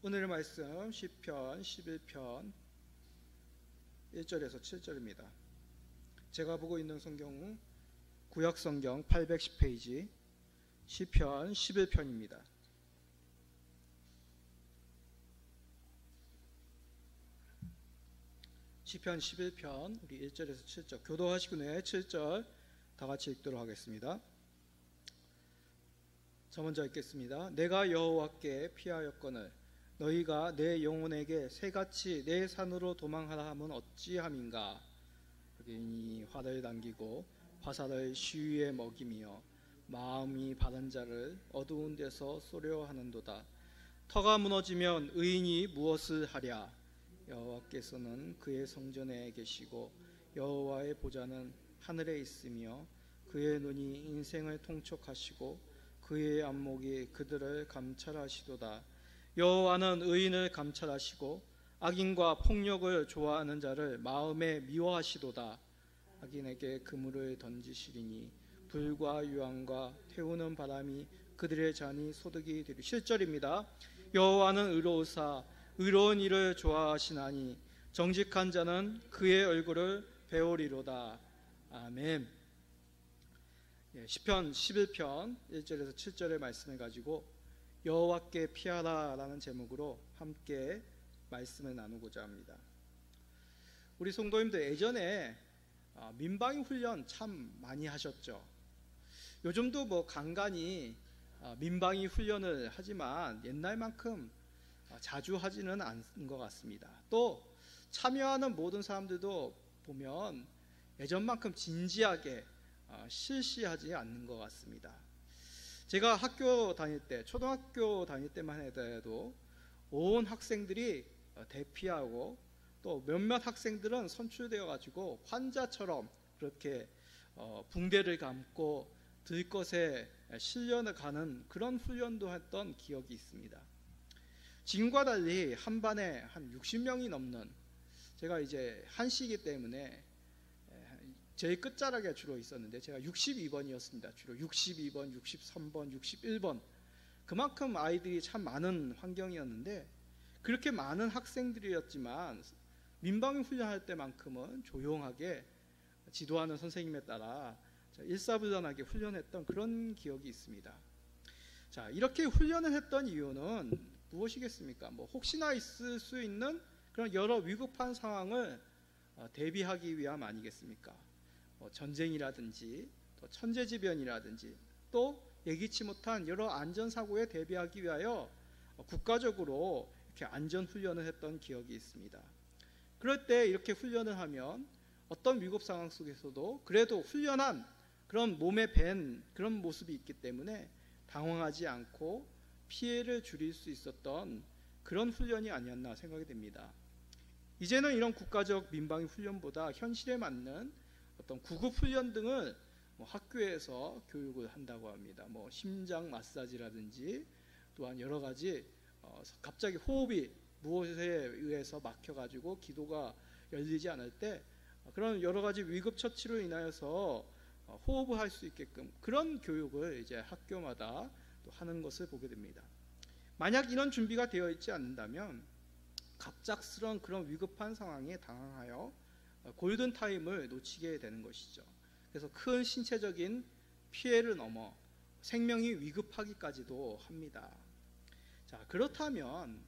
오늘의 말씀 시편 11편 1절에서 7절입니다. 제가 보고 있는 성경은 구약성경 810페이지 시편 11편입니다. 시편 11편 우리 1절에서 7절 교도하시고 내 7절 다 같이 읽도록 하겠습니다. 저 먼저 읽겠습니다. 내가 여호와께 피하였거늘 너희가 내 영혼에게 새같이 내 산으로 도망하라 함은 어찌함인가. 여인이 화를 당기고 화살을 시위에 먹이며 마음이 바른 자를 어두운 데서 쏘려 하는도다. 터가 무너지면 의인이 무엇을 하랴. 여호와께서는 그의 성전에 계시고 여호와의 보좌는 하늘에 있으며 그의 눈이 인생을 통촉하시고 그의 안목이 그들을 감찰하시도다. 여호와는 의인을 감찰하시고 악인과 폭력을 좋아하는 자를 마음에 미워하시도다. 악인에게 그물을 던지시리니 불과 유황과 태우는 바람이 그들의 잔이 소득이 되리. 7절입니다. 여호와는 의로우사 의로운 일을 좋아하시나니 정직한 자는 그의 얼굴을 배우리로다. 아멘. 시편 11편 1절에서 7절의 말씀을 가지고 여호와께 피하라 라는 제목으로 함께 말씀을 나누고자 합니다. 우리 성도님들 예전에 민방위 훈련 참 많이 하셨죠. 요즘도 간간히 민방위 훈련을 하지만 옛날만큼 자주 하지는 않은 것 같습니다. 또 참여하는 모든 사람들도 보면 예전만큼 진지하게 실시하지 않는 것 같습니다. 제가 학교 다닐 때, 초등학교 다닐 때만 해도 온 학생들이 대피하고 또 몇몇 학생들은 선출되어 가지고 환자처럼 그렇게 붕대를 감고 들것에 실려는 가는 그런 훈련도 했던 기억이 있습니다. 지금과 달리 한 반에 한 60명이 넘는, 제가 이제 한시이기 때문에 제일 끝자락에 주로 있었는데 제가 62번이었습니다. 주로 62번, 63번, 61번 그만큼 아이들이 참 많은 환경이었는데 그렇게 많은 학생들이었지만 민방위 훈련할 때만큼은 조용하게 지도하는 선생님에 따라 일사불란하게 훈련했던 그런 기억이 있습니다. 자, 이렇게 훈련을 했던 이유는 무엇이겠습니까? 혹시나 있을 수 있는 그런 여러 위급한 상황을 대비하기 위함 아니겠습니까? 전쟁이라든지 또 천재지변이라든지 또 예기치 못한 여러 안전사고에 대비하기 위하여 국가적으로 이렇게 안전훈련을 했던 기억이 있습니다. 그럴 때 이렇게 훈련을 하면 어떤 위급 상황 속에서도 그래도 훈련한 그런 몸에 밴 그런 모습이 있기 때문에 당황하지 않고 피해를 줄일 수 있었던 그런 훈련이 아니었나 생각이 됩니다. 이제는 이런 국가적 민방위 훈련보다 현실에 맞는 어떤 구급 훈련 등을 학교에서 교육을 한다고 합니다. 심장 마사지라든지 또한 여러 가지 갑자기 호흡이 무엇에 의해서 막혀가지고 기도가 열리지 않을 때 그런 여러 가지 위급 처치로 인하여서 호흡을 할 수 있게끔 그런 교육을 이제 학교마다 또 하는 것을 보게 됩니다. 만약 이런 준비가 되어 있지 않는다면 갑작스러운 그런 위급한 상황에 당황하여 골든타임을 놓치게 되는 것이죠. 그래서 큰 신체적인 피해를 넘어 생명이 위급하기까지도 합니다. 자, 그렇다면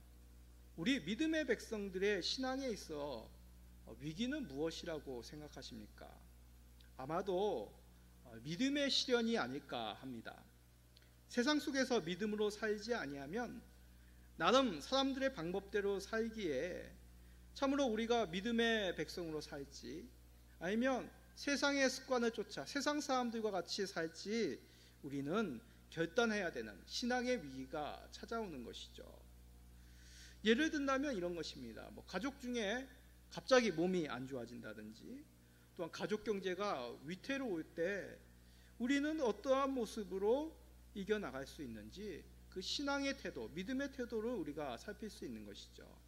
우리 믿음의 백성들의 신앙에 있어 위기는 무엇이라고 생각하십니까? 아마도 믿음의 시련이 아닐까 합니다. 세상 속에서 믿음으로 살지 아니하면 나름 사람들의 방법대로 살기에 참으로 우리가 믿음의 백성으로 살지 아니면 세상의 습관을 쫓아 세상 사람들과 같이 살지 우리는 결단해야 되는 신앙의 위기가 찾아오는 것이죠. 예를 든다면 이런 것입니다. 가족 중에 갑자기 몸이 안 좋아진다든지 또한 가족 경제가 위태로울 때 우리는 어떠한 모습으로 이겨나갈 수 있는지 그 신앙의 태도, 믿음의 태도를 우리가 살필 수 있는 것이죠.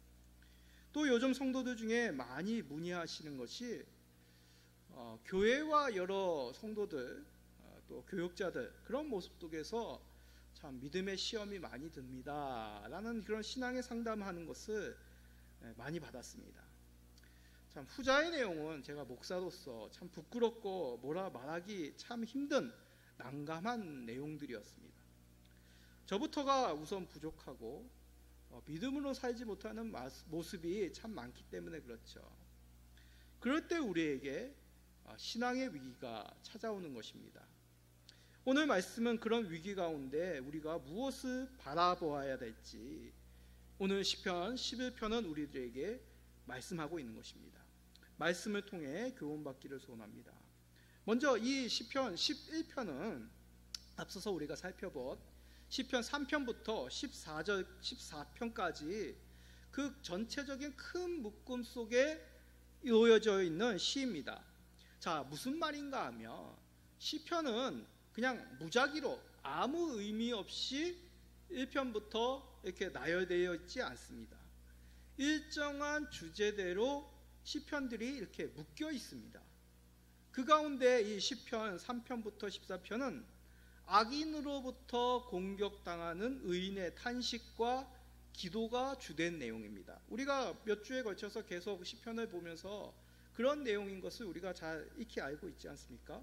또 요즘 성도들 중에 많이 문의하시는 것이 교회와 여러 성도들 또 교육자들 그런 모습 속에서 참 믿음의 시험이 많이 듭니다 라는 그런 신앙의 상담하는 것을 많이 받았습니다. 참 후자의 내용은 제가 목사로서 참 부끄럽고 뭐라 말하기 참 힘든 난감한 내용들이었습니다. 저부터가 우선 부족하고 믿음으로 살지 못하는 모습이 참 많기 때문에 그렇죠. 그럴 때 우리에게 신앙의 위기가 찾아오는 것입니다. 오늘 말씀은 그런 위기 가운데 우리가 무엇을 바라보아야 될지 오늘 시편 11편은 우리들에게 말씀하고 있는 것입니다. 말씀을 통해 교훈받기를 소원합니다. 먼저 이 시편 11편은 앞서서 우리가 살펴본 시편 3편부터 14편까지 그 전체적인 큰 묶음 속에 놓여져 있는 시입니다. 자, 무슨 말인가 하면 시편은 그냥 무작위로 아무 의미 없이 1편부터 이렇게 나열되어 있지 않습니다. 일정한 주제대로 시편들이 이렇게 묶여 있습니다. 그 가운데 이 시편 3편부터 14편은 악인으로부터 공격당하는 의인의 탄식과 기도가 주된 내용입니다. 우리가 몇 주에 걸쳐서 계속 시편을 보면서 그런 내용인 것을 우리가 잘 익히 알고 있지 않습니까?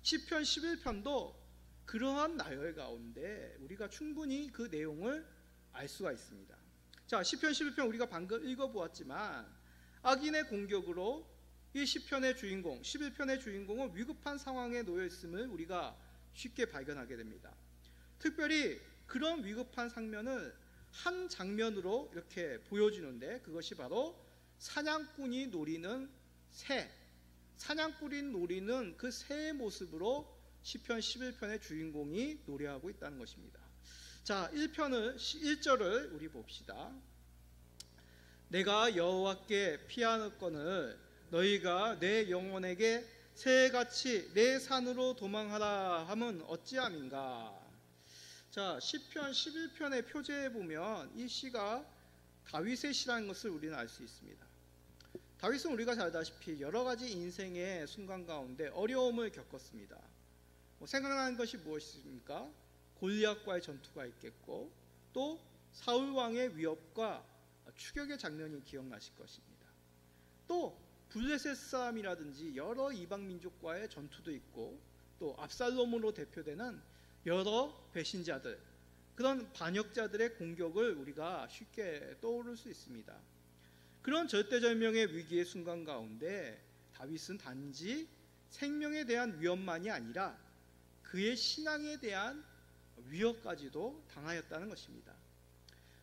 시편 11편도 그러한 나열 가운데 우리가 충분히 그 내용을 알 수가 있습니다. 자, 시편 11편 우리가 방금 읽어보았지만 악인의 공격으로 이 시편의 주인공, 11편의 주인공은 위급한 상황에 놓여 있음을 우리가 쉽게 발견하게 됩니다. 특별히 그런 위급한 장면을 한 장면으로 이렇게 보여주는데 그것이 바로 사냥꾼이 노리는 새, 사냥꾼이 노리는 그 새의 모습으로 시편 11편의 주인공이 노래하고 있다는 것입니다. 자, 1절을 우리 봅시다. 내가 여호와께 피하거늘 너희가 내 영혼에게 새같이 내 산으로 도망하라 함은 어찌함인가. 자, 시편 11편의 표제에 보면 이 시가 다윗의 시라는 것을 우리는 알 수 있습니다. 다윗은 우리가 잘 알다시피 여러 가지 인생의 순간 가운데 어려움을 겪었습니다. 생각나는 것이 무엇입니까? 골리앗과의 전투가 있겠고 또 사울 왕의 위협과 추격의 장면이 기억나실 것입니다. 또 블레셋 사람이라든지 여러 이방 민족과의 전투도 있고 또 압살롬으로 대표되는 여러 배신자들, 그런 반역자들의 공격을 우리가 쉽게 떠오를 수 있습니다. 그런 절대절명의 위기의 순간 가운데 다윗은 단지 생명에 대한 위협만이 아니라 그의 신앙에 대한 위협까지도 당하였다는 것입니다.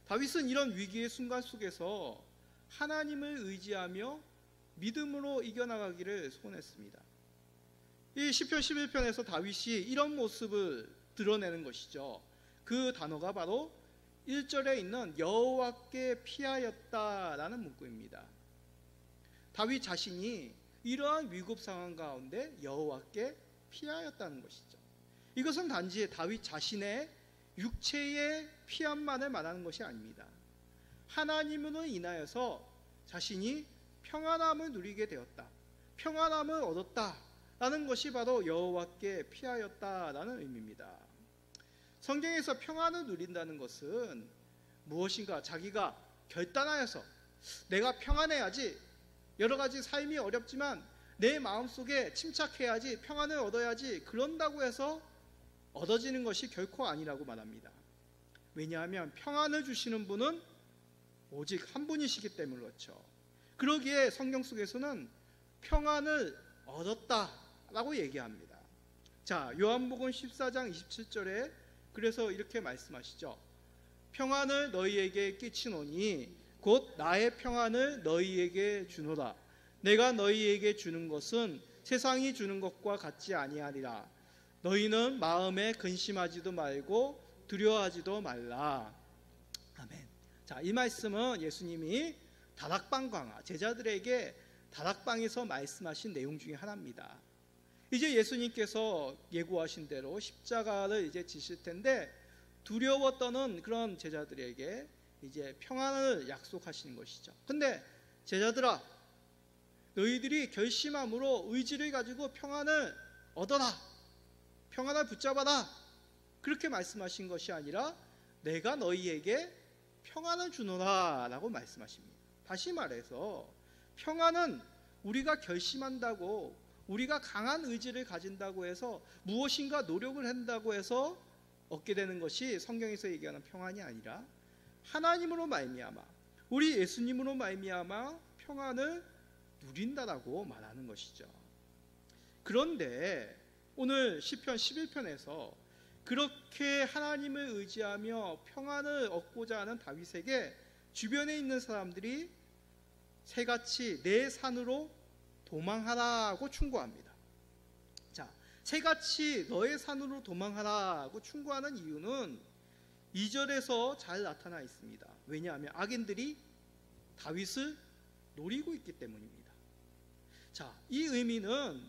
다윗은 이런 위기의 순간 속에서 하나님을 의지하며 믿음으로 이겨나가기를 소원했습니다. 이 시편 11편에서 다윗이 이런 모습을 드러내는 것이죠. 그 단어가 바로 1절에 있는 여호와께 피하였다라는 문구입니다. 다윗 자신이 이러한 위급 상황 가운데 여호와께 피하였다는 것이죠. 이것은 단지 다윗 자신의 육체의 피함만을 말하는 것이 아닙니다. 하나님으로 인하여서 자신이 평안함을 누리게 되었다, 평안함을 얻었다라는 것이 바로 여호와께 피하였다라는 의미입니다. 성경에서 평안을 누린다는 것은 무엇인가 자기가 결단하여서 내가 평안해야지, 여러 가지 삶이 어렵지만 내 마음속에 침착해야지, 평안을 얻어야지, 그런다고 해서 얻어지는 것이 결코 아니라고 말합니다. 왜냐하면 평안을 주시는 분은 오직 한 분이시기 때문에 그렇죠. 그러기에 성경 속에서는 평안을 얻었다라고 얘기합니다. 자, 요한복음 14장 27절에 그래서 이렇게 말씀하시죠. 평안을 너희에게 끼치노니 곧 나의 평안을 너희에게 주노라. 내가 너희에게 주는 것은 세상이 주는 것과 같지 아니하리라. 너희는 마음에 근심하지도 말고 두려워하지도 말라. 아멘. 자, 이 말씀은 예수님이 다락방 강화, 제자들에게 다락방에서 말씀하신 내용 중에 하나입니다. 이제 예수님께서 예고하신 대로 십자가를 이제 지실 텐데 두려워 떠는 그런 제자들에게 이제 평안을 약속하시는 것이죠. 근데 제자들아, 너희들이 결심함으로 의지를 가지고 평안을 얻어라, 평안을 붙잡아라 그렇게 말씀하신 것이 아니라 내가 너희에게 평안을 주노라 라고 말씀하십니다. 다시 말해서 평안은 우리가 결심한다고, 우리가 강한 의지를 가진다고 해서, 무엇인가 노력을 한다고 해서 얻게 되는 것이 성경에서 얘기하는 평안이 아니라 하나님으로 말미암아, 우리 예수님으로 말미암아 평안을 누린다라고 말하는 것이죠. 그런데 오늘 시편 11편에서 그렇게 하나님을 의지하며 평안을 얻고자 하는 다윗에게 주변에 있는 사람들이 새같이 내 산으로 도망하라고 충고합니다. 자, 새같이 너의 산으로 도망하라고 충고하는 이유는 2절에서 잘 나타나 있습니다. 왜냐하면 악인들이 다윗을 노리고 있기 때문입니다. 자, 이 의미는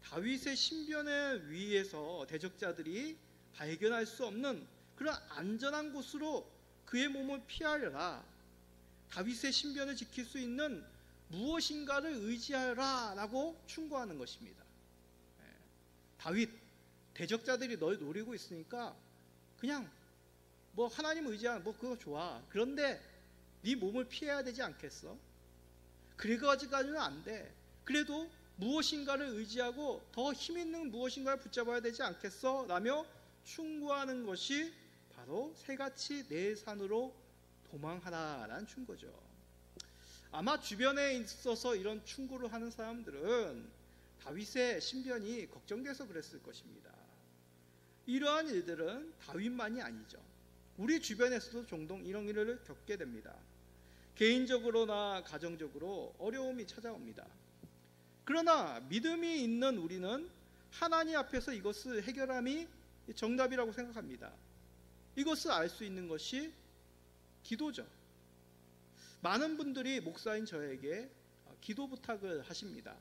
다윗의 신변에 위에서 대적자들이 발견할 수 없는 그런 안전한 곳으로 그의 몸을 피하여라, 다윗의 신변을 지킬 수 있는 무엇인가를 의지하라 라고 충고하는 것입니다. 다윗, 대적자들이 널 노리고 있으니까 그냥 뭐 하나님 의지하는 뭐 그거 좋아. 그런데 네 몸을 피해야 되지 않겠어? 그래가지고는 안 돼. 그래도 무엇인가를 의지하고 더 힘있는 무엇인가를 붙잡아야 되지 않겠어? 라며 충고하는 것이 바로 새같이 내 산으로 도망하라라는 충고죠. 아마 주변에 있어서 이런 충고를 하는 사람들은 다윗의 신변이 걱정돼서 그랬을 것입니다. 이러한 일들은 다윗만이 아니죠. 우리 주변에서도 종종 이런 일을 겪게 됩니다. 개인적으로나 가정적으로 어려움이 찾아옵니다. 그러나 믿음이 있는 우리는 하나님 앞에서 이것을 해결함이 정답이라고 생각합니다. 이것을 알 수 있는 것이 기도죠. 많은 분들이 목사인 저에게 기도 부탁을 하십니다.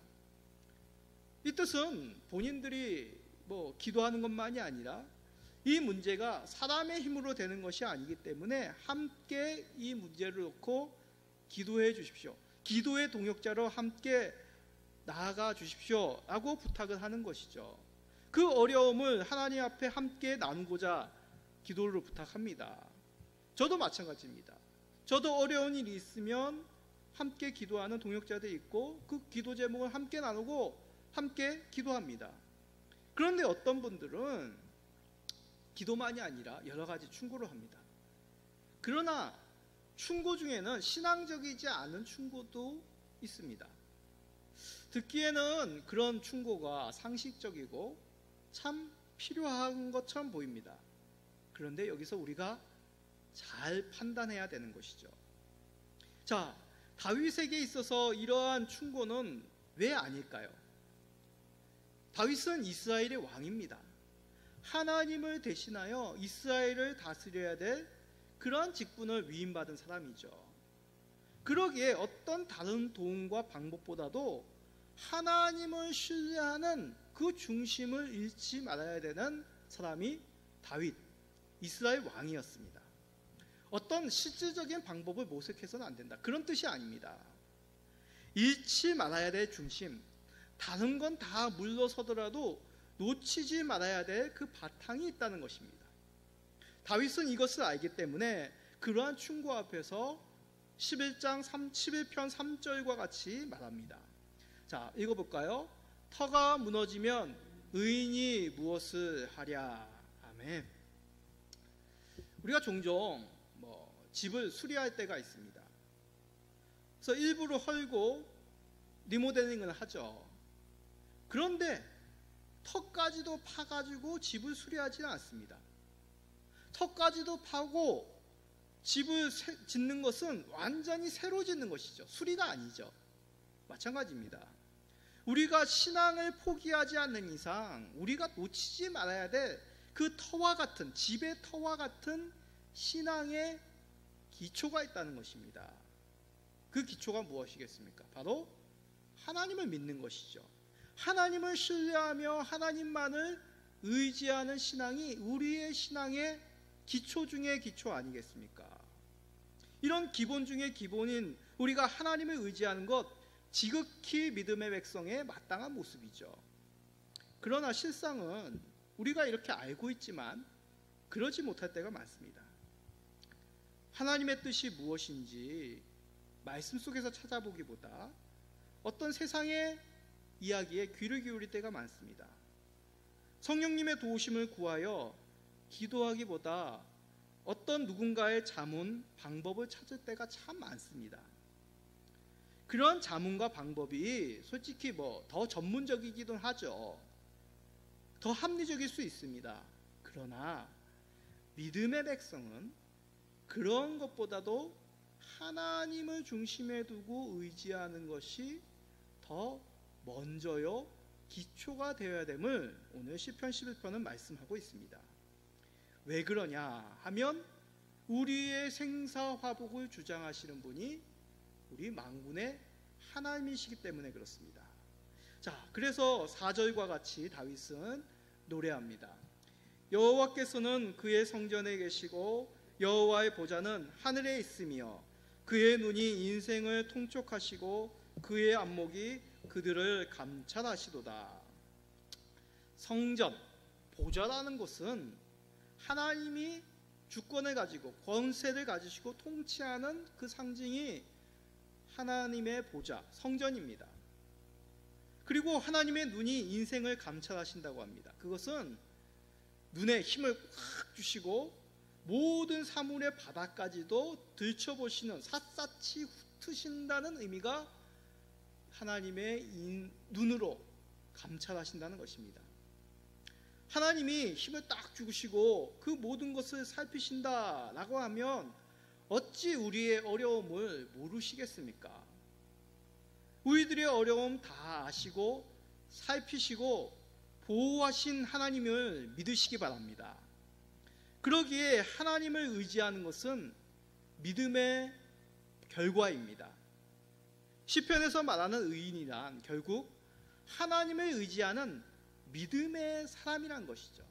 이 뜻은 본인들이 뭐 기도하는 것만이 아니라 이 문제가 사람의 힘으로 되는 것이 아니기 때문에 함께 이 문제를 놓고 기도해 주십시오, 기도의 동역자로 함께 나아가 주십시오 라고 부탁을 하는 것이죠. 그 어려움을 하나님 앞에 함께 나누고자 기도를 부탁합니다. 저도 마찬가지입니다. 저도 어려운 일이 있으면 함께 기도하는 동역자들이 있고 그 기도 제목을 함께 나누고 함께 기도합니다. 그런데 어떤 분들은 기도만이 아니라 여러 가지 충고를 합니다. 그러나 충고 중에는 신앙적이지 않은 충고도 있습니다. 듣기에는 그런 충고가 상식적이고 참 필요한 것처럼 보입니다. 그런데 여기서 우리가 잘 판단해야 되는 것이죠. 자, 다윗에게 있어서 이러한 충고는 왜 아닐까요? 다윗은 이스라엘의 왕입니다. 하나님을 대신하여 이스라엘을 다스려야 될 그러한 직분을 위임받은 사람이죠. 그러기에 어떤 다른 도움과 방법보다도 하나님을 신뢰하는 그 중심을 잃지 말아야 되는 사람이 다윗, 이스라엘 왕이었습니다. 어떤 실질적인 방법을 모색해서는 안 된다, 그런 뜻이 아닙니다. 잃지 말아야 될 중심, 다른 건 다 물러서더라도 놓치지 말아야 될 그 바탕이 있다는 것입니다. 다윗은 이것을 알기 때문에 그러한 충고 앞에서 11편 3절과 같이 말합니다. 자, 읽어볼까요? 터가 무너지면 의인이 무엇을 하랴. 아멘. 우리가 종종 집을 수리할 때가 있습니다. 그래서 일부러 헐고 리모델링을 하죠. 그런데 턱까지도 파가지고 집을 수리하지는 않습니다. 턱까지도 파고 집을 짓는 것은 완전히 새로 짓는 것이죠. 수리가 아니죠. 마찬가지입니다. 우리가 신앙을 포기하지 않는 이상 우리가 놓치지 말아야 될 그 터와 같은, 집의 터와 같은 신앙의 기초가 있다는 것입니다. 그 기초가 무엇이겠습니까? 바로 하나님을 믿는 것이죠. 하나님을 신뢰하며 하나님만을 의지하는 신앙이 우리의 신앙의 기초 중의 기초 아니겠습니까? 이런 기본 중의 기본인 우리가 하나님을 의지하는 것, 지극히 믿음의 백성의 마땅한 모습이죠. 그러나 실상은 우리가 이렇게 알고 있지만 그러지 못할 때가 많습니다. 하나님의 뜻이 무엇인지 말씀 속에서 찾아보기보다 어떤 세상의 이야기에 귀를 기울일 때가 많습니다. 성령님의 도우심을 구하여 기도하기보다 어떤 누군가의 자문, 방법을 찾을 때가 참 많습니다. 그런 자문과 방법이 솔직히 더 전문적이기도 하죠. 더 합리적일 수 있습니다. 그러나 믿음의 백성은 그런 것보다도 하나님을 중심에 두고 의지하는 것이 더 먼저요 기초가 되어야 됨을 오늘 시편 11편은 말씀하고 있습니다. 왜 그러냐 하면 우리의 생사화복을 주장하시는 분이 우리 만군의 하나님이시기 때문에 그렇습니다. 자, 그래서 4절과 같이 다윗은 노래합니다. 여호와께서는 그의 성전에 계시고 여호와의 보좌는 하늘에 있으며 그의 눈이 인생을 통촉하시고 그의 안목이 그들을 감찰하시도다. 성전, 보좌라는 것은 하나님이 주권을 가지고 권세를 가지시고 통치하는 그 상징이 하나님의 보좌, 성전입니다. 그리고 하나님의 눈이 인생을 감찰하신다고 합니다. 그것은 눈에 힘을 꽉 주시고 모든 사물의 바닥까지도 들춰보시는, 샅샅이 훑으신다는 의미가 하나님의 눈으로 감찰하신다는 것입니다. 하나님이 힘을 딱 주시고 그 모든 것을 살피신다라고 하면 어찌 우리의 어려움을 모르시겠습니까? 우리들의 어려움 다 아시고 살피시고 보호하신 하나님을 믿으시기 바랍니다. 그러기에 하나님을 의지하는 것은 믿음의 결과입니다. 시편에서 말하는 의인이란 결국 하나님을 의지하는 믿음의 사람이란 것이죠.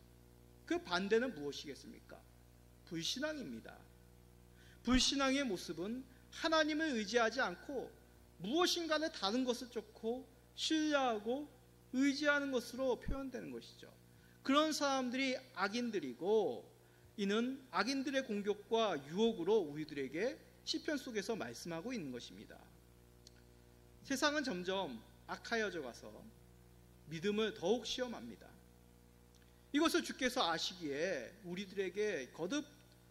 그 반대는 무엇이겠습니까? 불신앙입니다. 불신앙의 모습은 하나님을 의지하지 않고 무엇인가를 다른 것을 쫓고 신뢰하고 의지하는 것으로 표현되는 것이죠. 그런 사람들이 악인들이고 이는 악인들의 공격과 유혹으로 우리들에게 시편 속에서 말씀하고 있는 것입니다. 세상은 점점 악하여져 가서 믿음을 더욱 시험합니다. 이것을 주께서 아시기에 우리들에게 거듭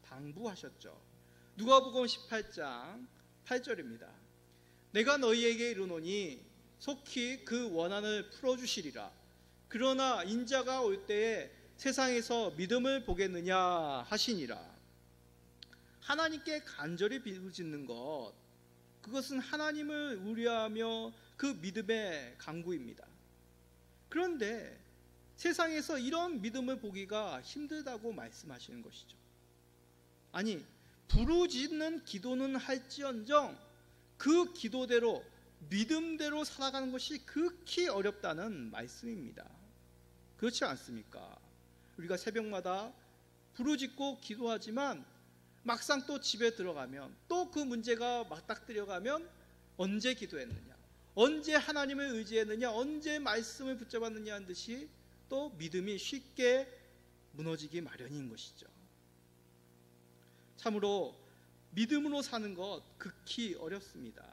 당부하셨죠. 누가복음 18장 8절입니다. 내가 너희에게 이르노니 속히 그 원한을 풀어주시리라. 그러나 인자가 올 때에 세상에서 믿음을 보겠느냐 하시니라. 하나님께 간절히 비부짓는 것, 그것은 하나님을 우려하며 그 믿음의 강구입니다. 그런데 세상에서 이런 믿음을 보기가 힘들다고 말씀하시는 것이죠. 아니, 부르짖는 기도는 할지언정 그 기도대로 믿음대로 살아가는 것이 극히 어렵다는 말씀입니다. 그렇지 않습니까? 우리가 새벽마다 부르짖고 기도하지만 막상 또 집에 들어가면 또 그 문제가 맞닥뜨려가면 언제 기도했느냐, 언제 하나님을 의지했느냐, 언제 말씀을 붙잡았느냐 하는 듯이 또 믿음이 쉽게 무너지기 마련인 것이죠. 참으로 믿음으로 사는 것 극히 어렵습니다.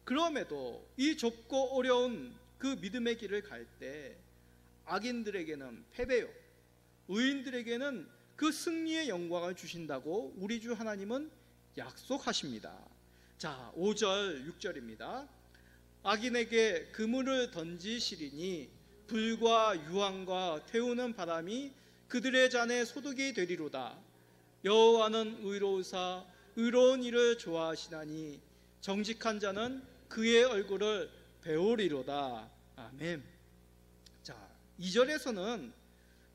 그럼에도 이 좁고 어려운 그 믿음의 길을 갈 때 악인들에게는 패배요, 의인들에게는 그 승리의 영광을 주신다고 우리 주 하나님은 약속하십니다. 자, 5절 6절입니다. 악인에게 그물을 던지시리니 불과 유황과 태우는 바람이 그들의 잔에 소득이 되리로다. 여호와는 의로우사 의로운 일을 좋아하시나니 정직한 자는 그의 얼굴을 배우리로다. 아멘. 자, 2절에서는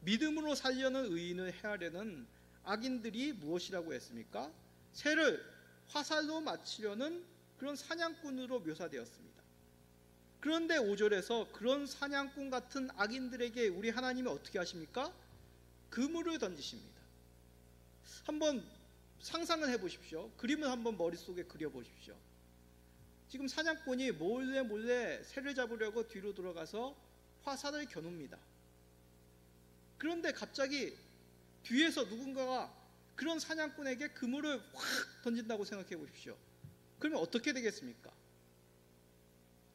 믿음으로 살려는 의인을 해하려는 악인들이 무엇이라고 했습니까? 새를 화살로 맞추려는 그런 사냥꾼으로 묘사되었습니다. 그런데 5절에서 그런 사냥꾼 같은 악인들에게 우리 하나님이 어떻게 하십니까? 그물을 던지십니다. 한번 상상을 해보십시오. 그림을 한번 머릿속에 그려보십시오. 지금 사냥꾼이 몰래 새를 잡으려고 뒤로 돌아가서 화살을 겨눕니다. 그런데 갑자기 뒤에서 누군가가 그런 사냥꾼에게 그물을 확 던진다고 생각해 보십시오. 그러면 어떻게 되겠습니까?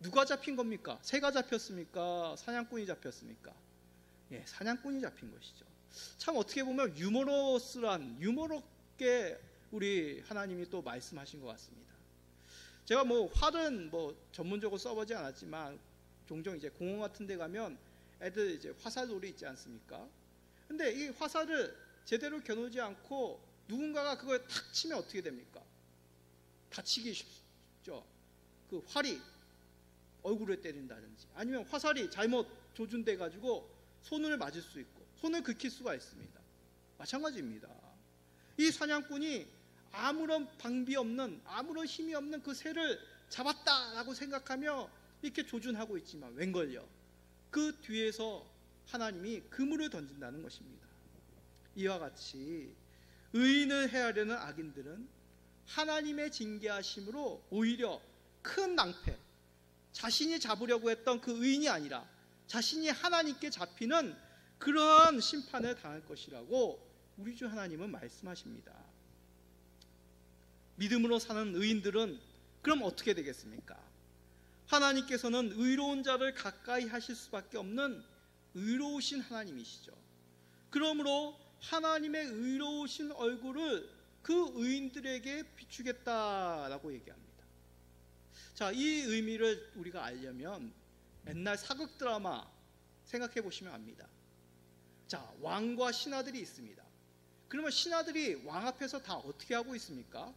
누가 잡힌 겁니까? 새가 잡혔습니까? 사냥꾼이 잡혔습니까? 예, 사냥꾼이 잡힌 것이죠. 참 어떻게 보면 유머롭게 우리 하나님이 또 말씀하신 것 같습니다. 제가 활은 전문적으로 써보지 않았지만 종종 이제 공원 같은 데 가면 애들 이제 화살놀이 있지 않습니까? 근데 이 화살을 제대로 겨누지 않고 누군가가 그걸 탁 치면 어떻게 됩니까? 다치기 쉽죠. 그 활이 얼굴에 때린다든지 아니면 화살이 잘못 조준돼 가지고 손을 맞을 수 있고 손을 긁힐 수가 있습니다. 마찬가지입니다. 이 사냥꾼이 아무런 방비 없는, 아무런 힘이 없는 그 새를 잡았다라고 생각하며 이렇게 조준하고 있지만 웬걸요, 그 뒤에서 하나님이 그물을 던진다는 것입니다. 이와 같이 의인을 해하려는 악인들은 하나님의 징계하심으로 오히려 큰 낭패, 자신이 잡으려고 했던 그 의인이 아니라 자신이 하나님께 잡히는 그런 심판을 당할 것이라고 우리 주 하나님은 말씀하십니다. 믿음으로 사는 의인들은 그럼 어떻게 되겠습니까? 하나님께서는 의로운 자를 가까이 하실 수밖에 없는 의로우신 하나님이시죠. 그러므로 하나님의 의로우신 얼굴을 그 의인들에게 비추겠다라고 얘기합니다. 자, 이 의미를 우리가 알려면 옛날 사극 드라마 생각해 보시면 압니다. 자, 왕과 신하들이 있습니다. 그러면 신하들이 왕 앞에서 다 어떻게 하고 있습니까?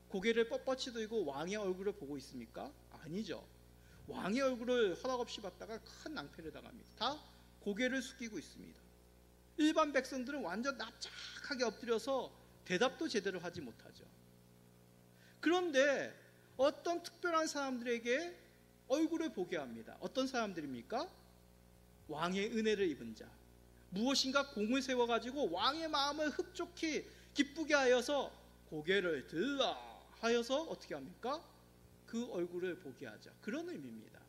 고개를 뻣뻣이 들고 왕의 얼굴을 보고 있습니까? 아니죠. 왕의 얼굴을 허락 없이 봤다가 큰 낭패를 당합니다. 다 고개를 숙이고 있습니다. 일반 백성들은 완전 납작하게 엎드려서 대답도 제대로 하지 못하죠. 그런데 어떤 특별한 사람들에게 얼굴을 보게 합니다. 어떤 사람들입니까? 왕의 은혜를 입은 자, 무엇인가 공을 세워가지고 왕의 마음을 흡족히 기쁘게 하여서 고개를 들라 하여서 어떻게 합니까? 그 얼굴을 보게 하자. 그런 의미입니다.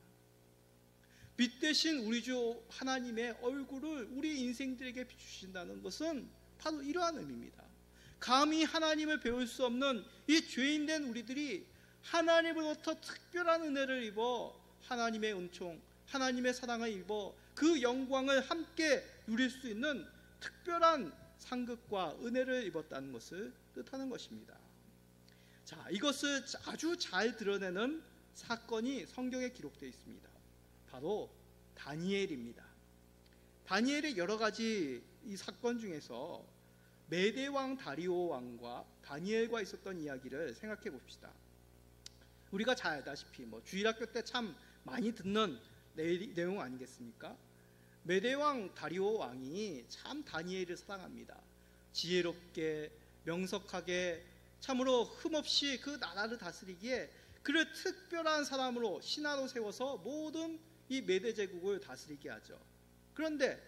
빛 대신 우리 주 하나님의 얼굴을 우리 인생들에게 비추신다는 것은 바로 이러한 의미입니다. 감히 하나님을 배울 수 없는 이 죄인된 우리들이 하나님으로부터 특별한 은혜를 입어 하나님의 은총, 하나님의 사랑을 입어 그 영광을 함께 누릴 수 있는 특별한 상급과 은혜를 입었다는 것을 뜻하는 것입니다. 자, 이것을 아주 잘 드러내는 사건이 성경에 기록되어 있습니다. 바로 다니엘입니다. 다니엘의 여러 가지 이 사건 중에서 메대 왕 다리오 왕과 다니엘과 있었던 이야기를 생각해 봅시다. 우리가 잘 알다시피 주일학교 때 참 많이 듣는 내용 아니겠습니까? 메대 왕 다리오 왕이 참 다니엘을 사랑합니다. 지혜롭게 명석하게 참으로 흠없이 그 나라를 다스리기에 그를 특별한 사람으로 신하로 세워서 모든 이 메대 제국을 다스리게 하죠. 그런데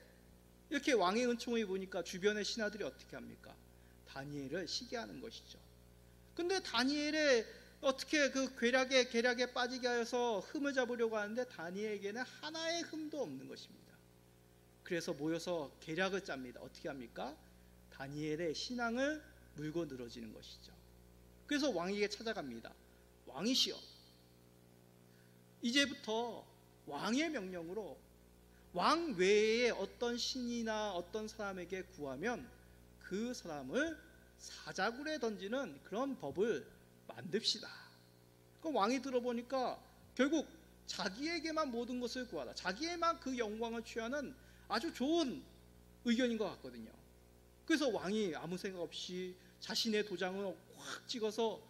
이렇게 왕의 은총을 보니까 주변의 신하들이 어떻게 합니까? 다니엘을 시기하는 것이죠. 근데 다니엘의 어떻게 그 계략에 빠지게 하여서 흠을 잡으려고 하는데 다니엘에게는 하나의 흠도 없는 것입니다. 그래서 모여서 계략을 짭니다. 어떻게 합니까? 다니엘의 신앙을 물고 늘어지는 것이죠. 그래서 왕에게 찾아갑니다. 왕이시여, 이제부터 왕의 명령으로 왕 외에 어떤 신이나 어떤 사람에게 구하면 그 사람을 사자굴에 던지는 그런 법을 만듭시다. 그 왕이 들어보니까 결국 자기에게만 모든 것을 구하라, 자기에만 그 영광을 취하는 아주 좋은 의견인 것 같거든요. 그래서 왕이 아무 생각 없이 자신의 도장을 확 찍어서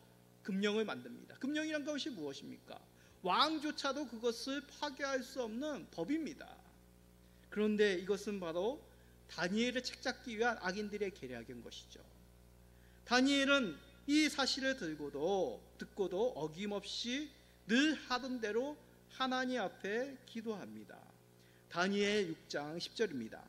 금령을 만듭니다. 금령이란 것이 무엇입니까? 왕조차도 그것을 파괴할 수 없는 법입니다. 그런데 이것은 바로 다니엘을 책잡기 위한 악인들의 계략인 것이죠. 다니엘은 이 사실을 듣고도 어김없이 늘 하던 대로 하나님 앞에 기도합니다. 다니엘 6장 10절입니다.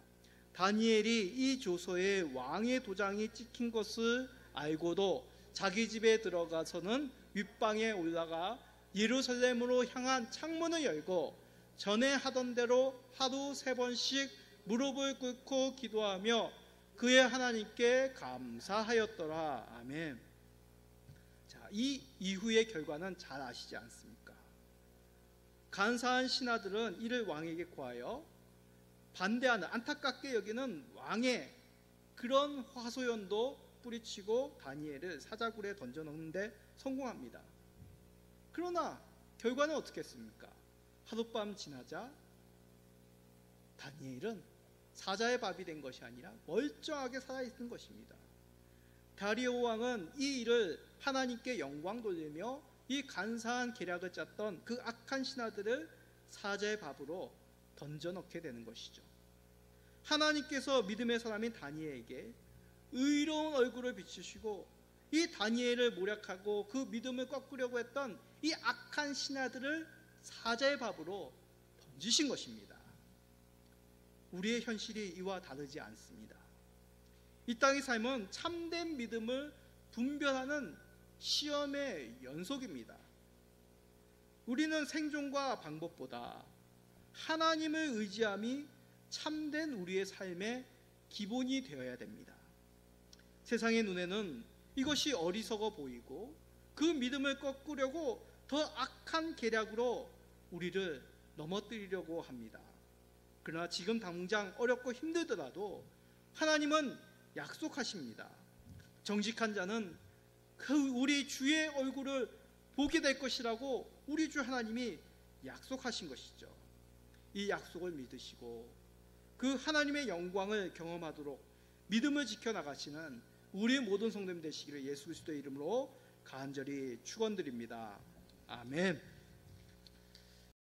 다니엘이 이 조서에 왕의 도장이 찍힌 것을 알고도 자기 집에 들어가서는 윗방에 올라가 예루살렘으로 향한 창문을 열고 전에 하던 대로 하루 3번씩 무릎을 꿇고 기도하며 그의 하나님께 감사하였더라. 아멘. 자, 이 이후의 결과는 잘 아시지 않습니까? 간사한 신하들은 이를 왕에게 고하여 반대하는, 안타깝게 여기는 왕의 그런 화소연도 뿌리치고 다니엘을 사자굴에 던져넣는데 성공합니다. 그러나 결과는 어떻게 했습니까? 하룻밤 지나자 다니엘은 사자의 밥이 된 것이 아니라 멀쩡하게 살아있는 것입니다. 다리오 왕은 이 일을 하나님께 영광 돌리며 이 간사한 계략을 짰던 그 악한 신하들을 사자의 밥으로 던져넣게 되는 것이죠. 하나님께서 믿음의 사람인 다니엘에게 의로운 얼굴을 비추시고 이 다니엘을 모략하고 그 믿음을 꺾으려고 했던 이 악한 신하들을 사자의 밥으로 던지신 것입니다. 우리의 현실이 이와 다르지 않습니다. 이 땅의 삶은 참된 믿음을 분별하는 시험의 연속입니다. 우리는 생존과 방법보다 하나님을 의지함이 참된 우리의 삶의 기본이 되어야 됩니다. 세상의 눈에는 이것이 어리석어 보이고 그 믿음을 꺾으려고 더 악한 계략으로 우리를 넘어뜨리려고 합니다. 그러나 지금 당장 어렵고 힘들더라도 하나님은 약속하십니다. 정직한 자는 그 우리 주의 얼굴을 보게 될 것이라고 우리 주 하나님이 약속하신 것이죠. 이 약속을 믿으시고 그 하나님의 영광을 경험하도록 믿음을 지켜나가시는 우리 모든 성도님 되시기를 예수 그리스도의 이름으로 간절히 축원드립니다. 아멘.